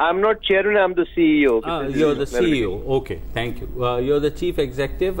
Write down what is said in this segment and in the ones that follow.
I'm not chairman, I'm the CEO. You're the CEO. Okay, thank you. You're the chief executive.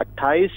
28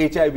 HIV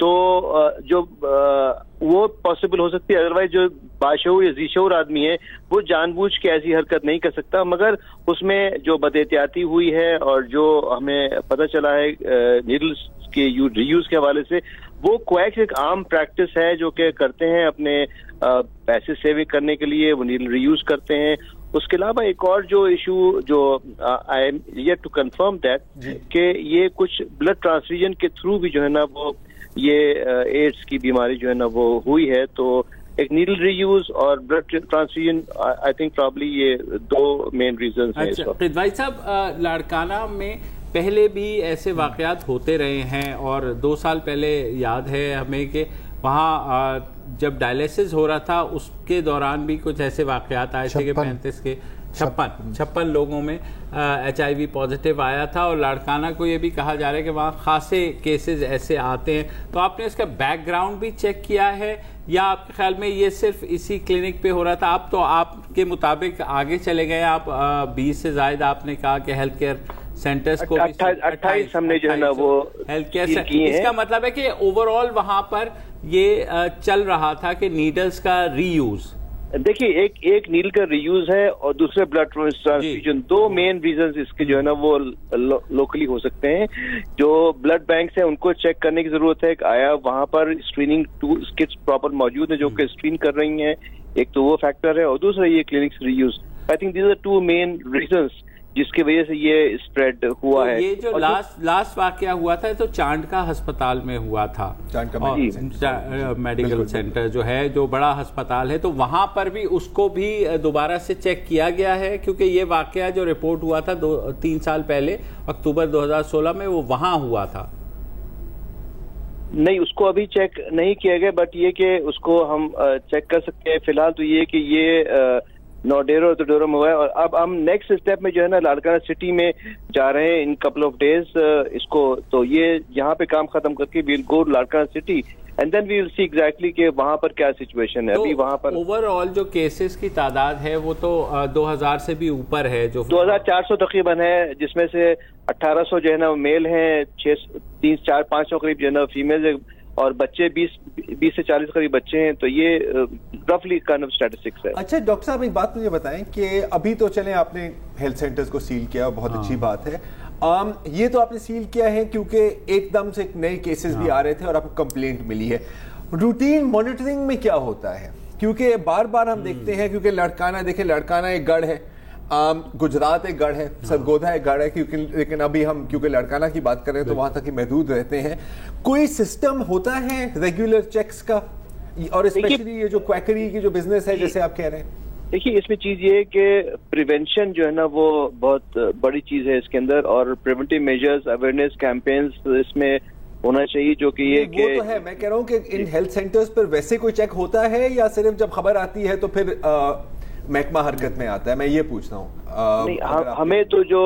تو جو وہ possible ہو سکتی ہے. Otherwise جو باشعور یا ذیشعور آدمی ہے وہ جان بوجھ کے ایسی حرکت نہیں کر سکتا. مگر اس میں جو بد احتیاطی ہوئی ہے اور جو ہمیں پتہ چلا ہے نیڈلز کے ری یوز کے حوالے سے, وہ کویکس ایک عام پریکٹس ہے جو کہ کرتے ہیں اپنے پیسے سیونگ کرنے کے لیے, وہ نیڈل ری یوز کرتے ہیں. اس کے علاوہ ایک اور جو ایشو جو I am yet to confirm that کہ یہ کچھ بلڈ ٹرانسفیوژن کے تھرو بھی جو ہے نا وہ یہ ایڈس کی بیماری جو ہے نا وہ ہوئی ہے. تو ایک نیڈل ری یوز اور blood transfusion I think probably یہ دو مین ریزنز ہیں. بھائی صاحب, لاڑکانہ میں پہلے بھی ایسے واقعات ہوتے رہے ہیں اور 2 سال پہلے یاد ہے ہمیں کہ وہاں جب ڈائلیسس ہو رہا تھا اس کے دوران بھی کچھ ایسے واقعات آئے تھے کہ 35 کے 56 لوگوں میں HIV پازیٹیو آیا تھا, اور لاڑکانہ کو یہ بھی کہا جا رہا ہے کہ وہاں خاصے کیسز ایسے آتے ہیں. تو آپ نے اس کا بیک گراؤنڈ بھی چیک کیا ہے یا آپ کے خیال میں یہ صرف اسی کلینک پہ ہو رہا تھا؟ آپ تو آپ کے مطابق آگے چلے گئے, آپ 20 سے زائد آپ نے کہا کہ ہیلتھ کیئر سینٹرز کو 28 ہم نے جو ہے نا وہ ہیلتھ کیئر, اس کا مطلب ہے کہ اوور آل وہاں پر یہ چل رہا تھا کہ نیڈلز کا ری یوز. دیکھیے ایک نیڈل کا ری یوز ہے اور دوسرے بلڈ ٹرانسفیوژن, دو مین ریزنز اس کے جو ہے نا وہ لوکلی ہو سکتے ہیں. جو بلڈ بینکس ہیں ان کو چیک کرنے کی ضرورت ہے کہ آیا وہاں پر اسکریننگ کٹس پراپر موجود ہیں جو کہ اسکرین کر رہی ہیں, ایک تو وہ فیکٹر ہے, اور دوسرا یہ clinics reuse. I think these are 2 main reasons جس کی وجہ سے یہ اسپریڈ ہوا ہے. یہ جو لاسٹ واقعہ ہوا تھا تو چاند کا ہسپتال میں ہوا تھا, میڈیکل سینٹر جو ہے جو بڑا ہسپتال ہے, تو وہاں پر بھی اس کو بھی دوبارہ سے چیک کیا گیا ہے کیونکہ یہ واقعہ جو رپورٹ ہوا تھا 3 سال پہلے اکتوبر 2016 میں وہ وہاں ہوا تھا. نہیں, اس کو ابھی چیک نہیں کیا گیا, بٹ یہ کہ اس کو ہم چیک کر سکتے ہیں. فی الحال تو یہ کہ یہ نوڈیرو تو ڈورم ہوا ہے, اور اب ہم نیکسٹ اسٹیپ میں جو ہے نا لاڑکانہ سٹی میں جا رہے ہیں ان کپل آف ڈیز اس کو. تو یہ یہاں پہ کام ختم کر کے we'll go Larkana city and then we will see exactly کہ وہاں پر کیا سچویشن ہے. ابھی وہاں پر اوور آل جو کیسز کی تعداد ہے وہ تو 2000 سے بھی اوپر ہے, جو 2400 تقریباً ہے, جس میں سے 1800 جو ہے نا میل ہیں, 500 قریب جو ہے نا فیمیل ہے, اور بچے 20 سے 40 قریب بچے ہیں. تو یہ رفلی کائنڈ آف اسٹیٹسٹکس ہے. اچھا ڈاکٹر صاحب ایک بات مجھے بتائیں کہ ابھی تو چلیں آپ نے ہیلتھ سینٹرز کو سیل کیا, بہت اچھی بات ہے. یہ تو آپ نے سیل کیا ہے کیونکہ ایک دم سے نئے کیسز بھی آ رہے تھے اور آپ کو کمپلینٹ ملی ہے. روٹین مانیٹرنگ میں کیا ہوتا ہے؟ کیونکہ بار بار ہم دیکھتے ہیں, کیونکہ لاڑکانہ دیکھیں لاڑکانہ ایک گڑھ ہے, گجرات ایک گڑھ ہے, سرگودا ایک گڑھ ہے, لیکن ابھی ہم کیونکہ لاڑکانہ کی بات کر رہے ہیں تو وہاں تک ہی محدود رہتے ہیں. کوئی سسٹم ہوتا ہے ریگولر چیکس کا, اور اسپیشلی یہ جو کویکری کی جو بزنس ہے جیسے آپ کہہ رہے ہیں؟ دیکھیے اس میں چیز یہ ہے کہ پریونشن جو ہے نا وہ بہت بڑی چیز ہے اس کے اندر, اور پریونٹیو میجرز, اویئرنیس کیمپینز اس میں ہونا چاہیے. جو کہ یہ وہ تو ہے, میں کہہ رہا ہوں کہ ان ہیلتھ سینٹرز پر ویسے کوئی چیک ہوتا ہے یا صرف جب خبر آتی ہے تو پھر محکمہ حرکت میں آتا ہے؟ میں یہ پوچھتا ہوں. ہمیں تو جو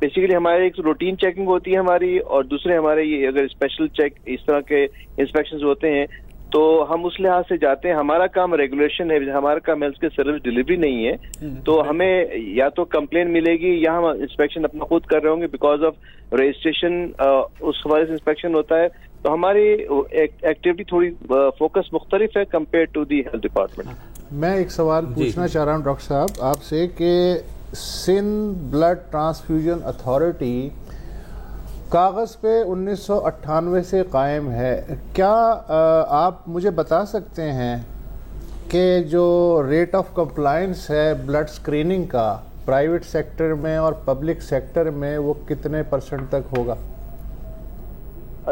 بیسیکلی ہمارے ایک روٹین چیکنگ ہوتی ہے ہماری, اور دوسرے ہمارے یہ اگر اسپیشل چیک اس طرح کے انسپیکشنز ہوتے ہیں تو ہم اس لحاظ سے جاتے ہیں. ہمارا کام ریگولیشن ہے, ہمارا کام ہیلتھ کے سروس ڈلیوری نہیں ہے. تو ہمیں یا تو کمپلین ملے گی یا ہم انسپیکشن اپنا خود کر رہے ہوں گے بیکاز آف رجسٹریشن, اس حوالے سے انسپیکشن ہوتا ہے. تو ہماری ایکٹیویٹی تھوڑی فوکس مختلف ہے compare to the health department. میں ایک سوال پوچھنا چاہ رہا ہوں ڈاکٹر صاحب آپ سے کہ سندھ بلڈ ٹرانسفیوژن اتھارٹی کاغذ پہ 1998 سے قائم ہے. کیا آپ مجھے بتا سکتے ہیں کہ جو ریٹ آف کمپلائنس ہے بلڈ سکریننگ کا پرائیویٹ سیکٹر میں اور پبلک سیکٹر میں وہ کتنے % تک ہوگا؟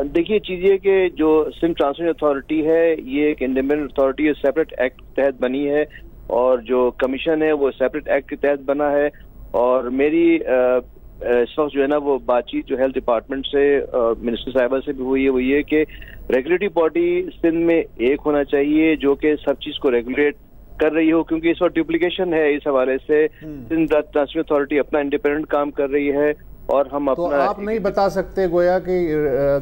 دیکھیے چیز یہ کہ جو سندھ ٹرانسفیوژن اتھارٹی ہے یہ ایک انڈیپینڈنٹ اتھارٹی ہے, سیپریٹ ایکٹ کے تحت بنی ہے, اور جو کمیشن ہے وہ سیپریٹ ایکٹ کے تحت بنا ہے. اور میری اس وقت جو ہے نا وہ بات چیت جو ہیلتھ ڈپارٹمنٹ سے منسٹر صاحبہ سے بھی ہوئی ہے, وہ یہ کہ ریگولیٹری باڈی سندھ میں ایک ہونا چاہیے جو کہ سب چیز کو ریگولیٹ کر رہی ہو, کیونکہ اس وقت ڈپلیکیشن ہے. اس حوالے سے سندھ ٹرانسفیوژن اتھارٹی اپنا انڈیپینڈنٹ کام کر رہی ہے, اور ہم تو اپنا آپ نہیں بتا سکتے گویا کہ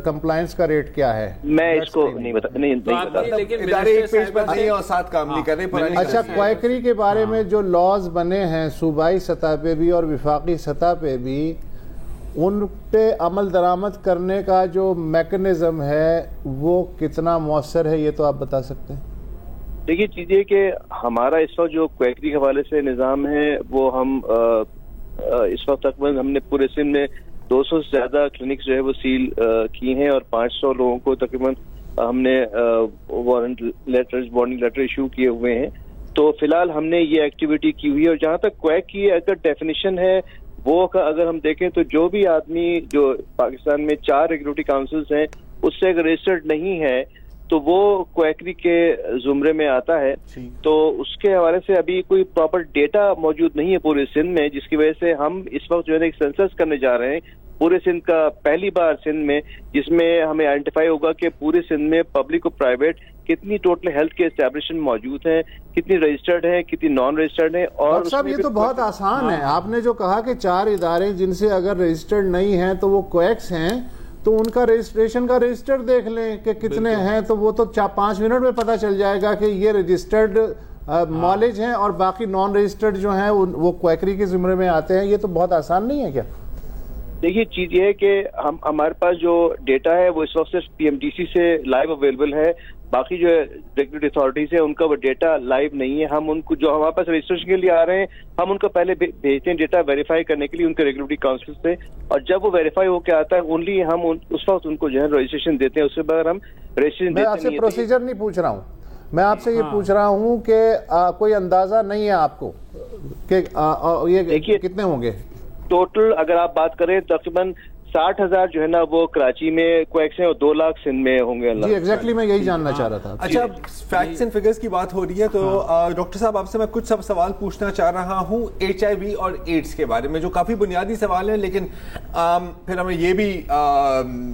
کمپلائنس کا ریٹ کیا ہے؟ میں اس کو نہیں بتا ادارے ایک پیج پر نہیں اور ساتھ کام نہیں کر رہے. اچھا, کوائکری کے بارے میں جو لاز بنے ہیں صوبائی سطح پہ بھی اور وفاقی سطح پہ بھی, ان پہ عمل درآمد کرنے کا جو میکنزم ہے وہ کتنا مؤثر ہے، یہ تو آپ بتا سکتے ہیں؟ دیکھیے چیز یہ کہ ہمارا اس وقت جو کویکری کے حوالے سے نظام ہے وہ ہم اس وقت تقریباً ہم نے پورے سندھ میں 200 سے زیادہ کلینکس جو ہے وہ سیل کی ہیں، اور 500 لوگوں کو تقریباً ہم نے warrant letter warning letter issue کیے ہوئے ہیں. تو فی الحال ہم نے یہ ایکٹیویٹی کی ہوئی ہے. اور جہاں تک کویک کی اگر ڈیفینیشن ہے وہ اگر ہم دیکھیں تو جو بھی آدمی جو پاکستان میں 4 ریگولیٹری کاؤنسلز ہیں اس سے اگر رجسٹرڈ نہیں ہے تو وہ کویکری کے زمرے میں آتا ہے. تو اس کے حوالے سے ابھی کوئی پراپر ڈیٹا موجود نہیں ہے پورے سندھ میں، جس کی وجہ سے ہم اس وقت جو ہے ایک سینسس کرنے جا رہے ہیں پورے سندھ کا، پہلی بار سندھ میں، جس میں ہمیں آئیڈینٹیفائی ہوگا کہ پورے سندھ میں پبلک اور پرائیویٹ کتنی ٹوٹل ہیلتھ کے اسٹیبلشمنٹ موجود ہیں، کتنی رجسٹرڈ ہیں، کتنی نان رجسٹرڈ ہیں. اور ڈاکٹر صاحب یہ تو بہت آسان ہے، آپ نے جو کہا کہ 4 ادارے جن سے اگر رجسٹرڈ نہیں ہیں تو وہ کویکس ہیں، تو ان کا رجسٹریشن کا رجسٹر دیکھ لیں کہ کتنے ہیں، تو وہ تو 5 منٹ میں پتہ چل جائے گا کہ یہ رجسٹرڈ مالج ہیں اور باقی نان رجسٹرڈ جو ہیں وہ کویکری کے زمرے میں آتے ہیں. یہ تو بہت آسان نہیں ہے کیا؟ دیکھیے چیز یہ ہے کہ ہمارے پاس جو ڈیٹا ہے وہ اس وقت صرف پی ایم ڈی سی سے لائیو اویلیبل ہے. باقی جو ریگولیٹری اتھارٹیز ہیں ان کا وہ ڈیٹا لائیو نہیں ہے. ہم ان کو جو ہمارے پاس رجسٹریشن کے لیے آ رہے ہیں ہم ان کو پہلے بھیجتے ہیں ڈیٹا ویریفائی کرنے کے لیے ان کے ریگولیٹری کاؤنسل سے، اور جب وہ ویریفائی ہو کے آتا ہے اونلی ہم اس وقت ان کو جو ہے رجسٹریشن دیتے ہیں. اس کے بعد ہم رجسٹریشن میں آپ سے پروسیجر نہیں پوچھ رہا ہوں، میں آپ سے یہ پوچھ رہا ہوں کہ کوئی اندازہ نہیں ہے آپ کو کہ یہ کتنے ہوں گے ٹوٹل؟ اگر آپ بات کریں تقریباً 60,000 جو ہے نا وہ کراچی میں کویکس ہیں اور 2 لاکھ سندھ میں ہوں گے. جی ایگزیکٹلی میں یہی جاننا چاہ رہا تھا. اچھا فیکٹس اینڈ فگرز کی بات ہو رہی ہے تو ڈاکٹر صاحب آپ سے میں کچھ سوال پوچھنا چاہ رہا ہوں HIV اور ایڈز کے بارے میں، جو کافی بنیادی سوال ہیں، لیکن پھر ہمیں یہ بھی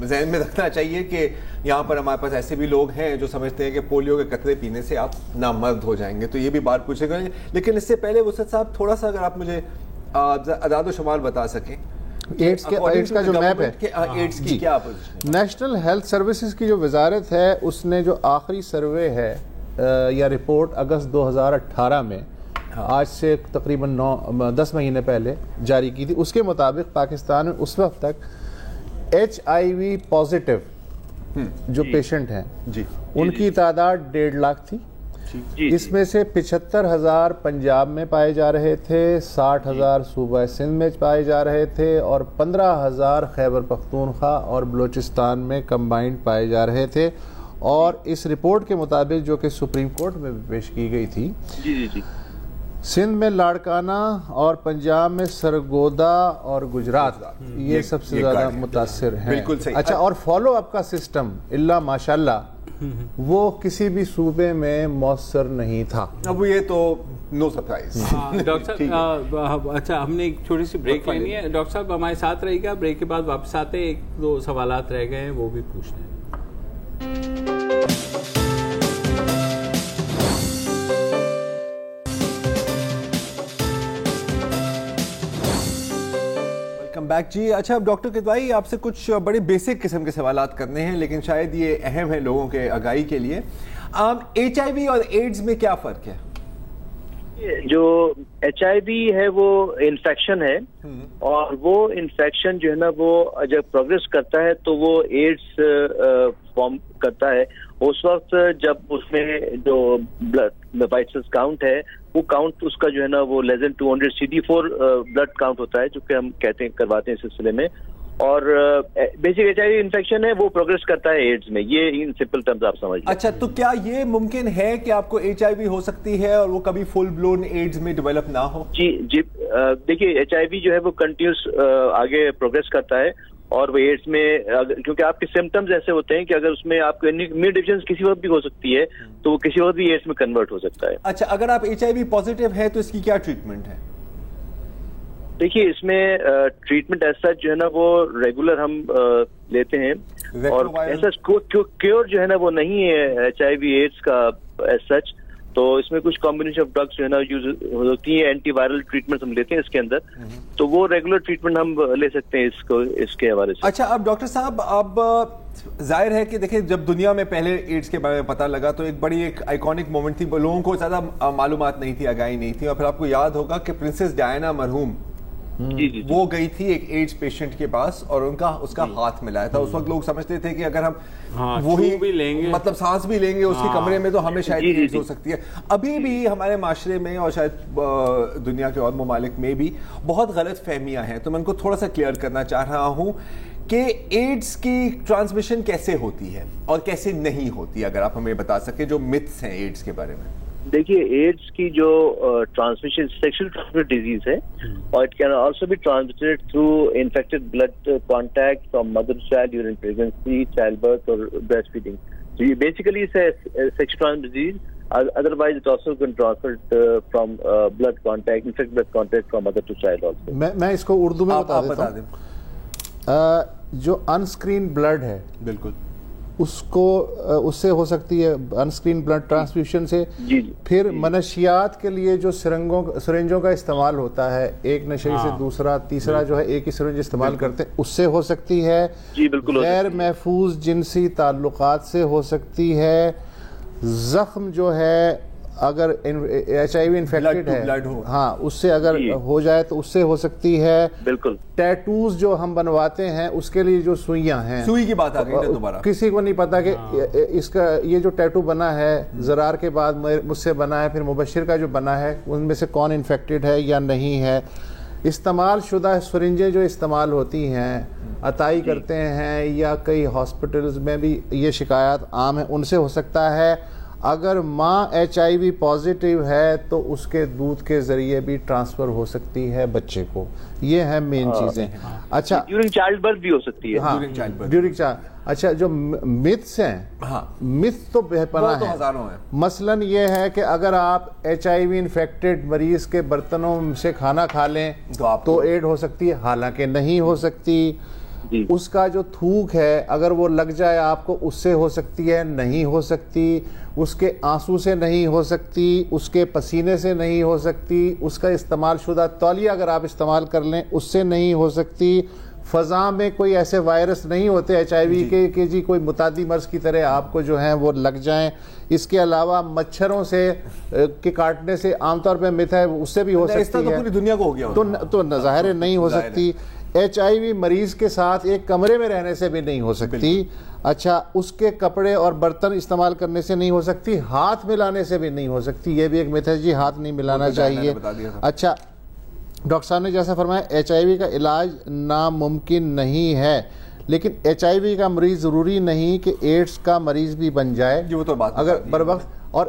ذہن میں رکھنا چاہیے کہ یہاں پر ہمارے پاس ایسے بھی لوگ ہیں جو سمجھتے ہیں کہ پولیو کے قطرے پینے سے آپ نامرد ہو جائیں گے، تو یہ بھی بات پوچھے گا. لیکن اس سے پہلے وسعت صاحب تھوڑا سا اگر آپ مجھے اعداد و شمار بتا سکیں ایڈز کا جو میپ ہے، ایڈز کی کیا پوزیشن؟ نیشنل ہیلتھ سروسز کی جو وزارت ہے اس نے جو آخری سروے ہے یا رپورٹ اگست 2018 میں، آج سے تقریباً 10 مہینے پہلے جاری کی تھی. اس کے مطابق پاکستان میں اس وقت تک HIV پازیٹیو جو پیشنٹ ہیں ان کی تعداد 1.5 لاکھ تھی. اس میں سے 75,000 پنجاب میں پائے جا رہے تھے، 60,000 صوبہ سندھ میں پائے جا رہے تھے، اور 15,000 خیبر پختونخوا اور بلوچستان میں کمبائنڈ پائے جا رہے تھے. اور اس رپورٹ کے مطابق جو کہ سپریم کورٹ میں پیش کی گئی تھی، سندھ میں لاڑکانہ اور پنجاب میں سرگودا اور گجرات یہ سب سے زیادہ متاثر ہیں. بالکل صحیح. اچھا، اور فالو اپ کا سسٹم اللہ ماشاءاللہ وہ کسی بھی صوبے میں مؤثر نہیں تھا. اب یہ تو نو سرپرائز. ڈاکٹر صاحب اچھا ہم نے ایک چھوٹی سی بریک لینی ہے. ڈاکٹر صاحب ہمارے ساتھ رہے گا، بریک کے بعد واپس آتے ہیں، 1-2 سوالات رہ گئے ہیں وہ بھی پوچھتے ہیں. بیک جی. اچھا اب ڈاکٹر کدوائی آپ سے کچھ بڑے بیسک قسم کے سوالات کرنے ہیں، لیکن شاید یہ اہم ہے لوگوں کے آگاہی کے لیے. HIV اور ایڈز میں کیا فرق ہے؟ جو HIV ہے وہ انفیکشن ہے، اور وہ انفیکشن جو ہے نا وہ جب پروگریس کرتا ہے تو وہ ایڈز فارم کرتا ہے. اس وقت جب اس میں جو بلڈ وائٹ سیلز کاؤنٹ ہے وہ کاؤنٹ اس کا جو ہے نا وہ لیس دین 200 CD4 بلڈ کاؤنٹ ہوتا ہے، جو کہ ہم کرواتے ہیں اس سلسلے میں. اور بیسک HIV انفیکشن ہے وہ پروگریس کرتا ہے ایڈز میں. یہ ان سمپل ٹرمز آپ سمجھ لیں. اچھا، تو کیا یہ ممکن ہے کہ آپ کو HIV ہو سکتی ہے اور وہ کبھی فل بلون ایڈز میں ڈیولپ نہ ہو؟ جی دیکھیے HIV جو ہے وہ کنٹینیوس آگے پروگریس کرتا ہے، اور وہ ایڈز میں کیونکہ آپ کے سمٹمز ایسے ہوتے ہیں کہ اگر اس میں آپ کو امیون ڈیفیشنسی کسی وقت بھی ہو سکتی ہے تو وہ کسی وقت بھی ایڈز میں کنورٹ ہو سکتا ہے. اچھا، اگر آپ HIV پازیٹیو ہے تو اس کی کیا ٹریٹمنٹ ہے؟ دیکھیے اس میں ٹریٹمنٹ ایسا جو ہے نا وہ ریگولر ہم لیتے ہیں، اور ایسا کیور جو ہے نا وہ نہیں ہے HIV ایڈز کا ایز سچ. تو اس میں کچھ کمبینیشن آف ڈرگس جو ہے نا یوز ہوتی ہیں، اینٹی وائرل ٹریٹمنٹ ہم لیتے ہیں اس کے اندر، تو وہ ریگولر ٹریٹمنٹ ہم لے سکتے ہیں اس کے حوالے سے. اچھا، اب ڈاکٹر صاحب اب ظاہر ہے کہ دیکھیں جب دنیا میں پہلے ایڈز کے بارے میں پتہ لگا تو ایک بڑی ایک آئیکونک مومنٹ تھی، لوگوں کو زیادہ معلومات نہیں تھی، آگاہی نہیں تھی. اور پھر آپ کو یاد ہوگا کہ پرنسس ڈائنا مرحوم وہ گئی تھی ایک ایڈز پیشنٹ کے پاس اور اس کا ہاتھ ملایا تھا. اس وقت لوگ سمجھتے تھے کہ اگر ہم وہی مطلب سانس بھی لیں گے اس کے کمرے میں تو ہمیں شاید ایڈز ہو سکتی ہے. ابھی بھی ہمارے معاشرے میں اور شاید دنیا کے اور ممالک میں بھی بہت غلط فہمیاں ہیں, تو میں ان کو تھوڑا سا کلیئر کرنا چاہ رہا ہوں کہ ایڈز کی ٹرانسمیشن کیسے ہوتی ہے اور کیسے نہیں ہوتی, اگر آپ ہمیں بتا سکیں جو متس ہیں ایڈز کے بارے میں. دیکھیے ایڈز کی جو ٹرانسمیشن سیکشل ٹرانسمیٹڈ ڈیزیز ہے اور it can also be transmitted through infected blood contact from mother to child during pregnancy, childbirth اور بریسٹ فیڈنگ. So یہ basically sexual transmitted disease. Otherwise it also can transferred from blood contact, infected blood contact from mother to child also. میں اس کو اردو میں بتا دیتا ہوں. جو انسکرین blood ہے بالکل اس سے ہو سکتی ہے انسکرین بلڈ ٹرانسفیوژن سے. پھر منشیات کے لیے جو سرنجوں کا استعمال ہوتا ہے, ایک نشے سے دوسرا تیسرا جو ہے ایک ہی سرنج استعمال کرتے ہیں, اس سے ہو سکتی ہے. غیر محفوظ جنسی تعلقات سے ہو سکتی ہے. زخم جو ہے اگر ایچ آئی وی انفیکٹڈ ہے ہاں اس سے اگر ہو جائے تو اس سے ہو سکتی ہے. بالکل ٹیٹوز جو ہم بنواتے ہیں اس کے لیے جو سوئیاں ہیں, سوئی کی بات آ گئی نا دوبارہ, کسی کو نہیں پتا کہ اس کا یہ جو ٹیٹو بنا ہے زرار کے بعد مجھ سے بنا ہے, پھر مبشر کا جو بنا ہے, ان میں سے کون انفیکٹڈ ہے یا نہیں ہے. استعمال شدہ سرنجیں جو استعمال ہوتی ہیں عطائی کرتے ہیں یا کئی ہاسپٹلز میں بھی یہ شکایات عام ہیں, ان سے ہو سکتا ہے. اگر ماں ایچ آئی وی پازیٹیو ہے تو اس کے دودھ کے ذریعے بھی ٹرانسفر ہو سکتی ہے بچے کو. یہ ہیں مین چیزیں. اچھا ڈیورنگ چائلڈ برتھ بھی ہو سکتی ہے. ہاں ڈیورنگ چائلڈ. اچھا جو متس ہیں, متس تو بے پناہ ہیں. مثلاً یہ ہے کہ اگر آپ ایچ آئی وی انفیکٹڈ مریض کے برتنوں سے کھانا کھا لیں تو ایڈ ہو سکتی ہے, حالانکہ نہیں ہو سکتی. اس کا جو تھوک ہے اگر وہ لگ جائے آپ کو اس سے ہو سکتی ہے, نہیں ہو سکتی. اس کے آنسو سے نہیں ہو سکتی, اس کے پسینے سے نہیں ہو سکتی. اس کا استعمال شدہ تولیہ اگر آپ استعمال کر لیں اس سے نہیں ہو سکتی. فضا میں کوئی ایسے وائرس نہیں ہوتے ایچ آئی وی کے کہ جی کوئی متعدی مرض کی طرح آپ کو جو ہیں وہ لگ جائیں. اس کے علاوہ مچھروں سے کے کاٹنے سے عام طور پہ مت ہے اس سے بھی ہو سکتی ہے, پوری دنیا کو ہو گیا تو ظاہر نہیں ہو سکتی. ایچ آئی وی مریض کے ساتھ ایک کمرے میں رہنے سے بھی نہیں ہو سکتی. اچھا اس کے کپڑے اور برتن استعمال کرنے سے نہیں ہو سکتی, ہاتھ ملانے سے بھی نہیں ہو سکتی. یہ بھی ایک مت ہے جی, ہاتھ نہیں ملانا چاہیے. اچھا ڈاکٹر صاحب نے جیسا فرمایا ایچ آئی وی کا علاج ناممکن نہیں ہے, لیکن ایچ آئی وی کا مریض ضروری نہیں کہ ایڈز کا مریض بھی بن جائے اگر بر وقت. اور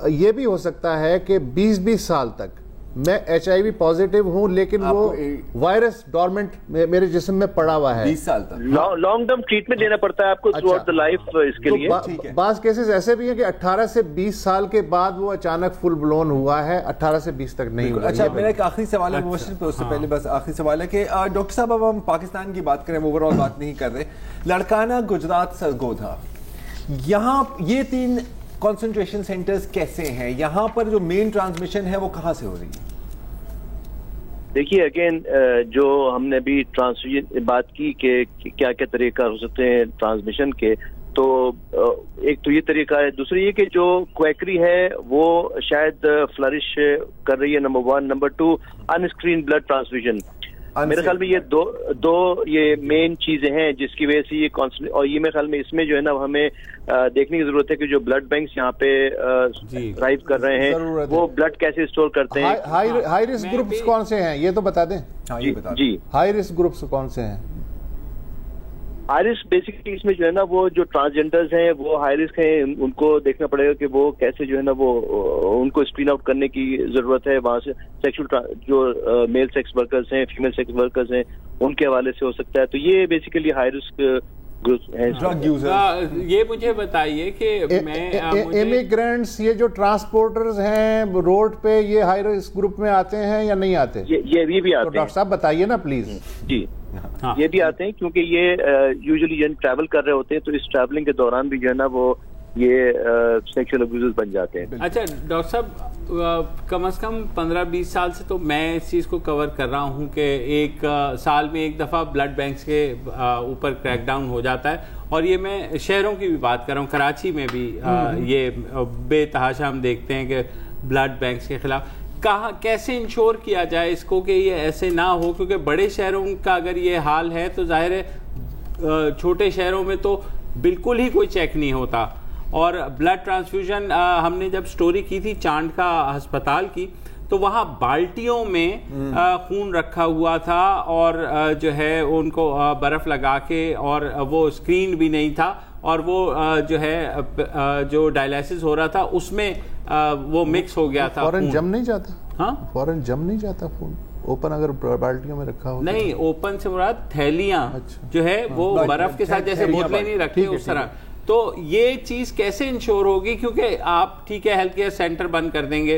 یہ بھی ہو سکتا ہے کہ 20-20 سال تک میں ایچ آئی وی پازیٹیو ہوں لیکن وہ وائرس ڈورمنٹ میرے جسم میں پڑا ہوا ہے. 20 سال تک لانگ ٹرم ٹریٹمنٹ لینا پڑتا ہے آپ کو تھرو آؤٹ دی لائف. اس کے لیے بعض کیسز ایسے بھی ہیں کہ 18 سے 20 سال کے بعد وہ اچانک فل بلون ہوا ہے, 18 سے 20 تک نہیں ہوا. اچھا میرا ایک آخری سوال ہے مبشر پہ, اس سے پہلے بس آخری سوال ہے کہ ڈاکٹر صاحب اب ہم پاکستان کی بات کریں, اوور آل بات نہیں کر رہے. لڑکانہ, گجرات, سرگودھا, یہاں یہ 3 کنسنٹریشن سینٹرز کیسے ہیں؟ یہاں پر جو مین ٹرانسمیشن ہے وہ کہاں سے ہو رہی ہے؟ دیکھیے اگین جو ہم نے بھی ٹرانسمیشن بات کی کہ کیا کیا طریقہ ہو سکتے ہیں ٹرانسمیشن کے, تو ایک تو یہ طریقہ ہے. دوسری یہ کہ جو کویکری ہے وہ شاید فلرش کر رہی ہے, number 1. Number 2 unscreened blood transfusion. میرے خیال میں یہ دو یہ مین چیزیں ہیں جس کی وجہ سے یہ اور یہ میرے خیال میں اس میں جو ہے نا ہمیں دیکھنے کی ضرورت ہے کہ جو بلڈ بینکس یہاں پہ ڈرائیو کر رہے ہیں وہ بلڈ کیسے اسٹور کرتے ہیں. ہائی رسک گروپس کون سے ہیں یہ تو بتا دیں. جی ہائی رسک گروپس کون سے ہیں؟ ہائی رسک بیسکلی اس میں جو ہے نا وہ جو ٹرانسجینڈرز ہیں وہ ہائی رسک ہیں, ان کو دیکھنا پڑے گا کہ وہ کیسے جو ہے نا وہ ان کو اسکرین آؤٹ کرنے کی ضرورت ہے. وہاں سے سیکشل جو میل سیکس ورکرز ہیں, فیمیل سیکس ورکرز ہیں, ان کے حوالے سے ہو سکتا ہے. تو یہ بیسیکلی ہائی رسک یہ مجھے بتائیے کہ امیگرینٹس, یہ جو ٹرانسپورٹرز ہیں روڈ پہ, یہ ہائی رسک گروپ میں آتے ہیں یا نہیں آتے؟ یہ بھی آتے ہیں. ڈاکٹر صاحب بتائیے نا پلیز. جی یہ بھی آتے ہیں کیونکہ یہ یوزلی ٹریول کر رہے ہوتے ہیں, تو اس ٹریولنگ کے دوران بھی جو ہے نا وہ یہ سیکشل ابیوز بن جاتے ہیں. اچھا ڈاکٹر صاحب کم از کم 15-20 سال سے تو میں اس چیز کو کور کر رہا ہوں کہ ایک سال میں ایک دفعہ بلڈ بینکس کے اوپر کریک ڈاؤن ہو جاتا ہے. اور یہ میں شہروں کی بھی بات کر رہا ہوں, کراچی میں بھی یہ بے تحاشا ہم دیکھتے ہیں کہ بلڈ بینکس کے خلاف. کہاں کیسے انشور کیا جائے اس کو کہ یہ ایسے نہ ہو, کیونکہ بڑے شہروں کا اگر یہ حال ہے تو ظاہر ہے چھوٹے شہروں میں تو بالکل ہی کوئی چیک نہیں ہوتا. اور بلڈ ٹرانسفیوژن ہم نے جب سٹوری کی تھی چاند کا ہسپتال کی, تو وہاں بالٹیوں میں خون رکھا ہوا تھا اور جو ہے ان کو برف لگا کے, اور وہ اسکرین بھی نہیں تھا, اور وہ جو ہے جو ڈائلیسس ہو رہا تھا اس میں وہ مکس ہو گیا تھا. فوراً جم نہیں جاتا؟ ہاں فوراً جم نہیں جاتا خون اوپن اگر بالٹیوں میں رکھا ہو؟ نہیں, اوپن سے مراد تھیلیاں جو ہے وہ برف کے ساتھ جیسے بوتلیں نہیں رکھتی اس طرح. تو یہ چیز کیسے انشور ہوگی, کیونکہ آپ ٹھیک ہے ہیلتھ کیئر سینٹر بند کر دیں گے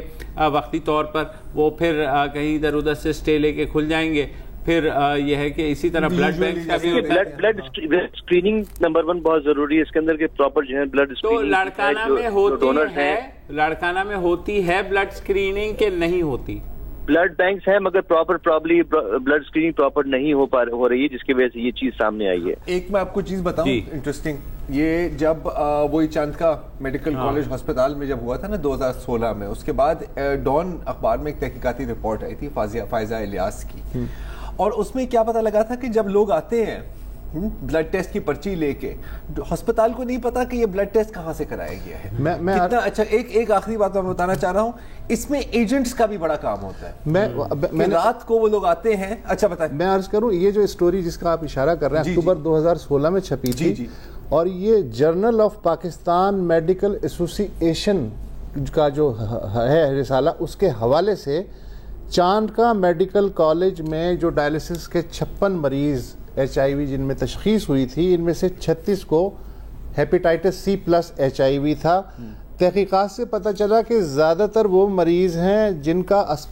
وقتی طور پر, وہ پھر کہیں ادھر ادھر سے اسٹے لے کے کھل جائیں گے. پھر یہ ہے کہ اسی طرح بلڈ بینک کا بھی بلڈ اسکریننگ نمبر 1 بہت ضروری ہے اس کے اندر کہ پراپر جو ہے بلڈ تو لاڑکانہ میں ہوتی ہے, لاڑکانہ میں ہوتی ہے بلڈ اسکریننگ کہ نہیں ہوتی؟ بلڈ بینکس ہیں مگر پراپرلی بلڈ اسکریننگ پراپر نہیں ہو رہی ہے, جس کی وجہ سے یہ چیز سامنے آئی ہے. ایک میں آپ کو چیز بتاؤں انٹرسٹنگ, یہ جب وہی چاند کا میڈیکل کالج ہسپتال میں جب ہوا تھا نا 2016 میں, اس کے بعد ڈان اخبار میں ایک تحقیقاتی رپورٹ آئی تھی فائزہ الیاس کی, اور اس میں کیا پتہ لگا تھا کہ جب لوگ آتے ہیں بلڈ ٹیسٹ کی پرچی لے کے, ہسپتال کو نہیں پتا کہ یہ بلڈ ٹیسٹ کہاں سے کرایا گیا ہے. کتنا اچھا. ایک آخری بات میں بتانا چاہ رہا ہوں, اس میں ایجنٹس کا بھی بڑا کام ہوتا ہے. میں رات کو وہ لوگ آتے ہیں. اچھا بتائیں. میں عرض کروں, یہ جو اسٹوری جس کا آپ اشارہ کر رہے ہیں اکتوبر 2016 میں چھپی تھی, اور یہ جرنل آف پاکستان میڈیکل ایسوسی ایشن کا جو ہے رسالہ, اس کے حوالے سے چاند کا میڈیکل کالج میں جو ڈائلیسس کے 56 مریض HIV جن میں تشخیص ہوئی تھی, ان میں سے 36 کو ہیپیٹائٹس C+ HIV تھا. تحقیقات سے پتہ چلا کہ زیادہ تر وہ مریض ہیں جن کا اس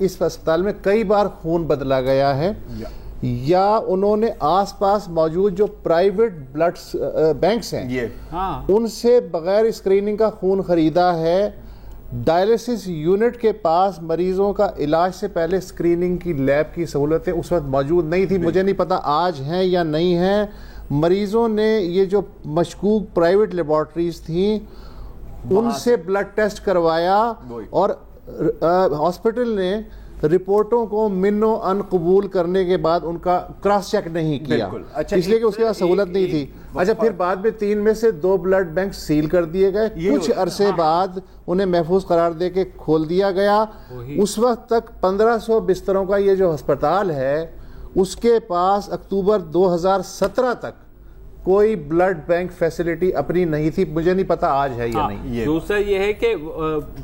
اسپتال میں کئی بار خون بدلا گیا ہے, یا انہوں نے آس پاس موجود جو پرائیویٹ بلڈ بینکس ہیں ان سے بغیر اسکریننگ کا خون خریدا ہے. ڈائلیسس یونٹ کے پاس مریضوں کا علاج سے پہلے اسکریننگ کی لیب کی سہولتیں اس وقت موجود نہیں تھی. مجھے نہیں پتا آج ہیں یا نہیں ہیں. مریضوں نے یہ جو مشکوک پرائیویٹ لیبارٹریز تھیں ان سے بلڈ ٹیسٹ کروایا, اور ہاسپٹل نے رپورٹوں کو منو ان قبول کرنے کے بعد ان کا کراس چیک نہیں کیا, اس لیے کہ اس کے بعد سہولت نہیں تھی. اچھا, پھر بعد میں 3 میں سے 2 بلڈ بینک سیل کر دیے گئے, کچھ عرصے بعد انہیں محفوظ قرار دے کے کھول دیا گیا. اس وقت تک 1500 بستروں کا یہ جو ہسپتال ہے اس کے پاس اکتوبر 2017 تک کوئی بلڈ بینک فیسلٹی اپنی نہیں تھی. مجھے نہیں پتا آج ہے یا نہیں. دوسرا یہ ہے کہ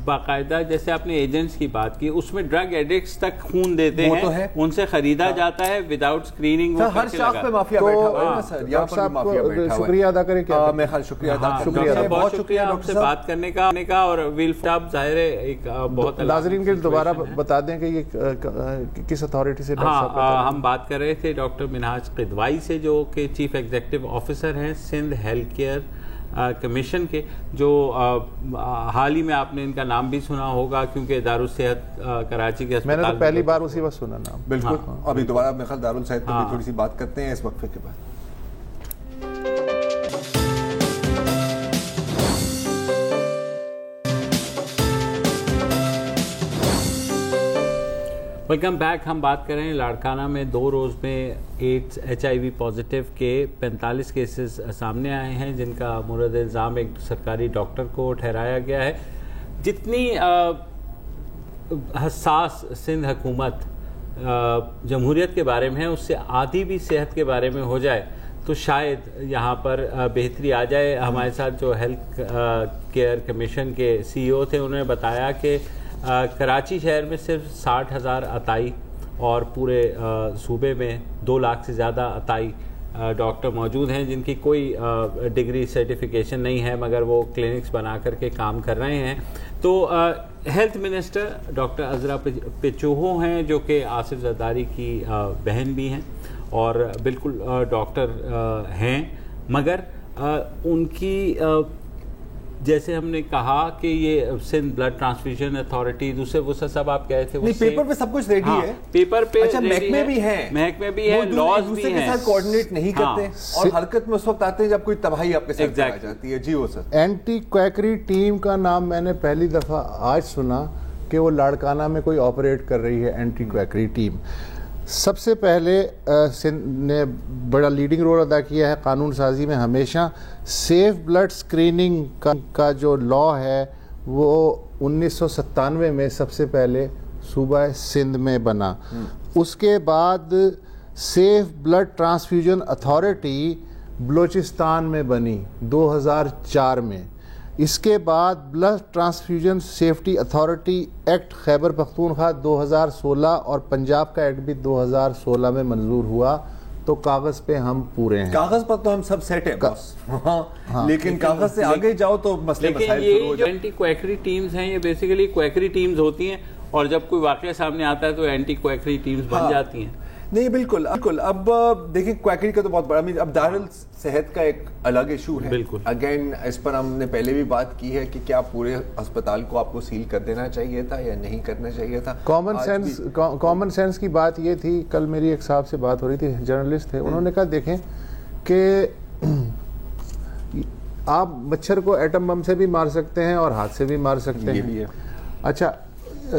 باقاعدہ جیسے آپ نے ایجنٹس کی بات کی, اس میں ڈرگ ایڈکٹس تک خون دیتے ہیں, ان سے خریدا جاتا ہے وداؤٹ اسکریننگ. ہر شاخ پہ مافیا بیٹھا ہوا ہے سر. ڈاکٹر صاحب کو شکریہ ادا کریں. میں شکریہ بہت شکریہ آپ سے بات کرنے کا, اور ویل صاحب ظاہر ہے ایک بہت. ناظرین کے دوبارہ بتا دیں کہ یہ کس اتھارٹی سے. ہم بات کر رہے تھے ڈاکٹر منہاج قدوائی سے, جو کہ چیف ایگزیکٹو آفیسر ہیں سندھ ہیلتھ کیئر کمیشن کے, جو حال ہی میں آپ نے ان کا نام بھی سنا ہوگا کیونکہ دارالصحت کراچی کے میں نے تو پہلی بار اسی وقت سنا نام. بالکل. ابھی دوبارہ میرے خیال دارالصحت پر بھی تھوڑی سی بات کرتے ہیں اس وقفے کے بعد. Welcome back. ہم بات کر رہے ہیں لاڑکانہ میں 2 روز میں ایڈز HIV پازیٹیو کے 45 کیسز سامنے آئے ہیں, جن کا مورد الزام ایک سرکاری ڈاکٹر کو ٹھہرایا گیا ہے. جتنی حساس سندھ حکومت جمہوریت کے بارے میں ہے, اس سے آدھی بھی صحت کے بارے میں ہو جائے تو شاید یہاں پر بہتری آ جائے. ہمارے ساتھ جو ہیلتھ کیئر کمیشن کے CEO تھے, انہوں نے بتایا کہ کراچی شہر میں صرف 60,000 عطائی اور پورے صوبے میں 2 لاکھ سے زیادہ عطائی ڈاکٹر موجود ہیں جن کی کوئی ڈگری سرٹیفکیشن نہیں ہے, مگر وہ کلینکس بنا کر کے کام کر رہے ہیں. تو ہیلتھ منسٹر ڈاکٹر عذرا پچوہو ہیں, جو کہ آصف زرداری کی بہن بھی ہیں اور بالکل ڈاکٹر ہیں, مگر ان کی جیسے ہم نے کہا کہ یہ سندھ بلڈ ٹرانسفیوژن اتھارٹی, دوسرے وہ سب آپ کہے تھے پیپر پہ سب کچھ ریڈی ہے, پیپر پہ محکمے بھی ہیں, لاز بھی ہیں, کے ساتھ کوارڈینیٹ نہیں کرتے اور حرکت میں اس وقت آتے ہیں جب کوئی تباہی آپ کے ساتھ آ جاتی ہے. جی وہ سر. اینٹی کویکری ٹیم کا نام میں نے پہلی دفعہ آج سنا, کہ وہ لاڑکانہ میں کوئی آپریٹ کر رہی ہے اینٹی کویکری ٹیم. سب سے پہلے سندھ نے بڑا لیڈنگ رول ادا کیا ہے قانون سازی میں. ہمیشہ سیف بلڈ سکریننگ کا جو لا ہے وہ 1997 میں سب سے پہلے صوبہ سندھ میں بنا. اس کے بعد safe blood transfusion authority Balochistan میں بنی 2004 میں. اس کے بعد blood transfusion safety authority act Khyber Pakhtunkhwa 2016 اور پنجاب کا ایکٹ بھی 2016 میں منظور ہوا. تو کاغذ پہ ہم پورے ہیں, کاغذ پر تو ہم سب سیٹ ہیں, لیکن کاغذ سے آگے جاؤ تو مسئلے مسائل شروع ہو جائیں. اینٹی کویکری ٹیمز ہیں, یہ بیسیکلی کویکری ٹیمز ہوتی ہیں, اور جب کوئی واقعہ سامنے آتا ہے تو اینٹی کویکری ٹیمز بن جاتی ہیں. نہیں بالکل. اب دیکھیں کویکری کا تو بہت بڑا, اب دارالصحت کا ایک الگ ایشو ہے. بالکل اگین اس پر ہم نے پہلے بھی بات کی ہے کہ کیا پورے اسپتال کو آپ کو سیل کر دینا چاہیے تھا یا نہیں کرنا چاہیے تھا. کامن سینس کی بات یہ تھی. کل میری ایک صاحب سے بات ہو رہی تھی, جرنلسٹ تھے, انہوں نے کہا دیکھیں کہ آپ مچھر کو ایٹم بم سے بھی مار سکتے ہیں اور ہاتھ سے بھی مار سکتے ہیں. اچھا,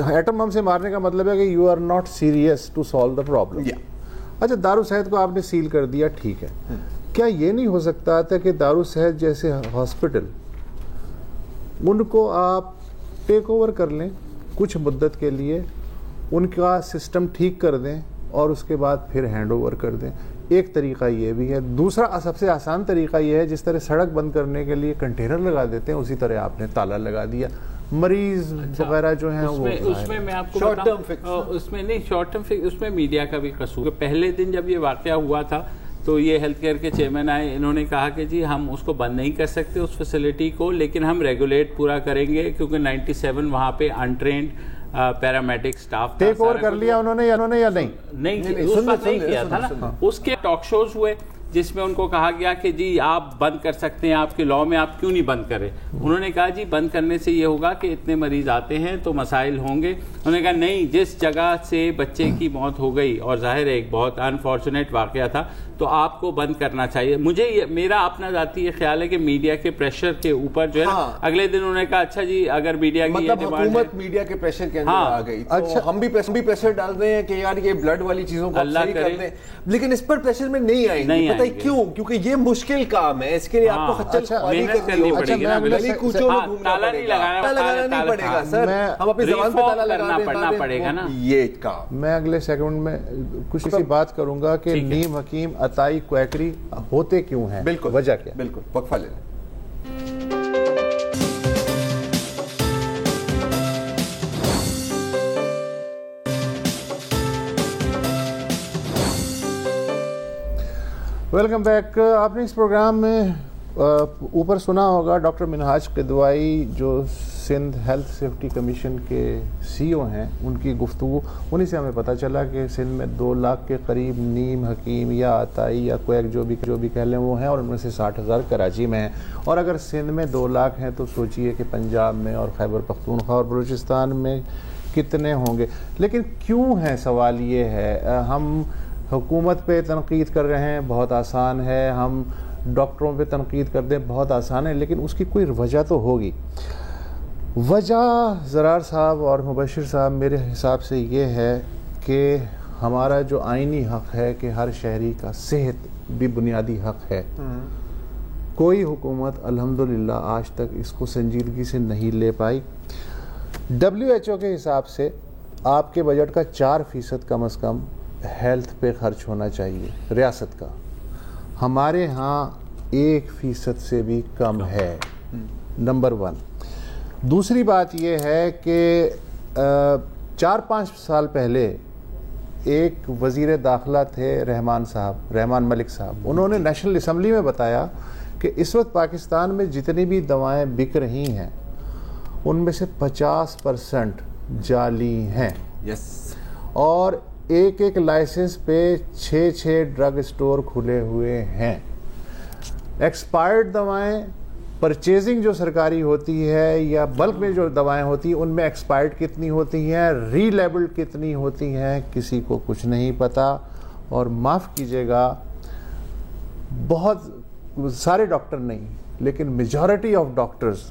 ایٹم بم سے مارنے کا مطلب ہے کہ you are not serious to solve the problem. اچھا, دارالصحت کو آپ نے سیل کر دیا, ٹھیک ہے. کیا یہ نہیں ہو سکتا تھا کہ دارالصحت جیسے ہاسپٹل ان کو آپ ٹیک اوور کر لیں کچھ مدت کے لیے, ان کا سسٹم ٹھیک کر دیں اور اس کے بعد پھر ہینڈ اوور کر دیں. ایک طریقہ یہ بھی ہے. دوسرا سب سے آسان طریقہ یہ ہے, جس طرح سڑک بند کرنے کے لیے کنٹینر لگا دیتے ہیں اسی طرح آپ نے تالا لگا دیا. مریض وغیرہ جو ہیں اس میں میں آپ کو بتاؤں, اس میں نہیں شارٹ ٹرم فکس, اس میں میڈیا کا بھی قصور ہے. پہلے دن جب یہ واقعہ ہوا تھا تو یہ ہیلتھ کیئر کے چیئرمین آئے, انہوں نے کہا کہ جی ہم اس کو بند نہیں کر سکتے اس فیسلٹی کو, لیکن ہم ریگولیٹ پورا کریں گے, کیونکہ 97 وہاں پہ انٹرینڈ پیرامیڈک سٹاف ٹیک اوور کر لیا انہوں نے یا نہیں اس بات نہیں کیا تھا نا. اس کے ٹاک شوز ہوئے جس میں ان کو کہا گیا کہ جی آپ بند کر سکتے ہیں, آپ کے لاء میں آپ کیوں نہیں بند کریں. انہوں نے کہا جی بند کرنے سے یہ ہوگا کہ اتنے مریض آتے ہیں تو مسائل ہوں گے. انہوں نے کہا نہیں, جس جگہ سے بچے کی موت ہو گئی اور ظاہر ہے ایک بہت انفارچونیٹ واقعہ تھا, تو آپ کو بند کرنا چاہیے. مجھے میرا اپنا ذاتی یہ خیال ہے کہ میڈیا کے پریشر کے اوپر جو ہے نا, اگلے دن انہوں نے کہا اچھا جی اگر میڈیا کی مطلب حکومت میڈیا کے پریشر کے اندر آ گئی تو ہم بھی پریشر ڈال رہے ہیں کہ یار یہ بلڈ والی چیزوں کو صحیح کر دیں, لیکن اس پر پریشر میں نہیں آئیں گے. پتہ ہے کیوں؟ کیونکہ یہ مشکل کام ہے, اس کے لیے آپ کو خچل خواری کرنی پڑے گی, گلی کوچوں میں گھومنا پڑے گا, تالا لگانا نہیں پڑے گا سر, ہم اپنی زبان پہ تالا لگانا پڑے گا نا. یہ کام میں اگلے سیکنڈ میں کچھ سی بات کروں گا کہ نیم حکیم عطائی کویکری ہوتے کیوں ہیں, بالکل وجہ کیا. بالکل وقفہ لے لیں. Welcome back. آپ نے اس پروگرام میں اوپر سنا ہوگا ڈاکٹر منہاج قدوائی جو سندھ ہیلتھ سیفٹی کمیشن کے سی او ہیں, ان کی گفتگو. انہی سے ہمیں پتہ چلا کہ سندھ میں 2 لاکھ کے قریب نیم حکیم یا عطائی یا کویک جو بھی کہہ لیں وہ ہیں, اور ان میں سے 60,000 کراچی میں ہیں. اور اگر سندھ میں 2 لاکھ ہیں تو سوچئے کہ پنجاب میں اور خیبر پختونخوا اور بلوچستان میں کتنے ہوں گے. لیکن کیوں ہے, سوال یہ ہے. ہم حکومت پہ تنقید کر رہے ہیں, بہت آسان ہے. ہم ڈاکٹروں پہ تنقید کر دیں, بہت آسان ہے. لیکن اس کی کوئی وجہ تو ہوگی. وجہ زرار صاحب اور مبشر صاحب میرے حساب سے یہ ہے کہ ہمارا جو آئینی حق ہے کہ ہر شہری کا صحت بھی بنیادی حق ہے, کوئی حکومت الحمدللہ آج تک اس کو سنجیدگی سے نہیں لے پائی. WHO کے حساب سے آپ کے بجٹ کا 4% کم از کم ہیلتھ پہ خرچ ہونا چاہیے ریاست کا. ہمارے ہاں 1% سے بھی کم ہے, نمبر 1. دوسری بات یہ ہے کہ 4-5 سال پہلے ایک وزیر داخلہ تھے رحمان ملک صاحب. انہوں نے نیشنل اسمبلی میں بتایا کہ اس وقت پاکستان میں جتنی بھی دوائیں بک رہی ہیں ان میں سے 50% جعلی ہیں. اور ایک لائسنس پہ 6 ڈرگ اسٹور کھلے ہوئے ہیں. ایکسپائرڈ دوائیں, پرچیزنگ جو سرکاری ہوتی ہے یا بلک میں جو دوائیں ہوتی ہیں ان میں ایکسپائرڈ کتنی ہوتی ہیں, ری لیبلڈ کتنی ہوتی ہیں, کسی کو کچھ نہیں پتا. اور معاف کیجیے گا, بہت سارے ڈاکٹر نہیں لیکن میجورٹی آف ڈاکٹرز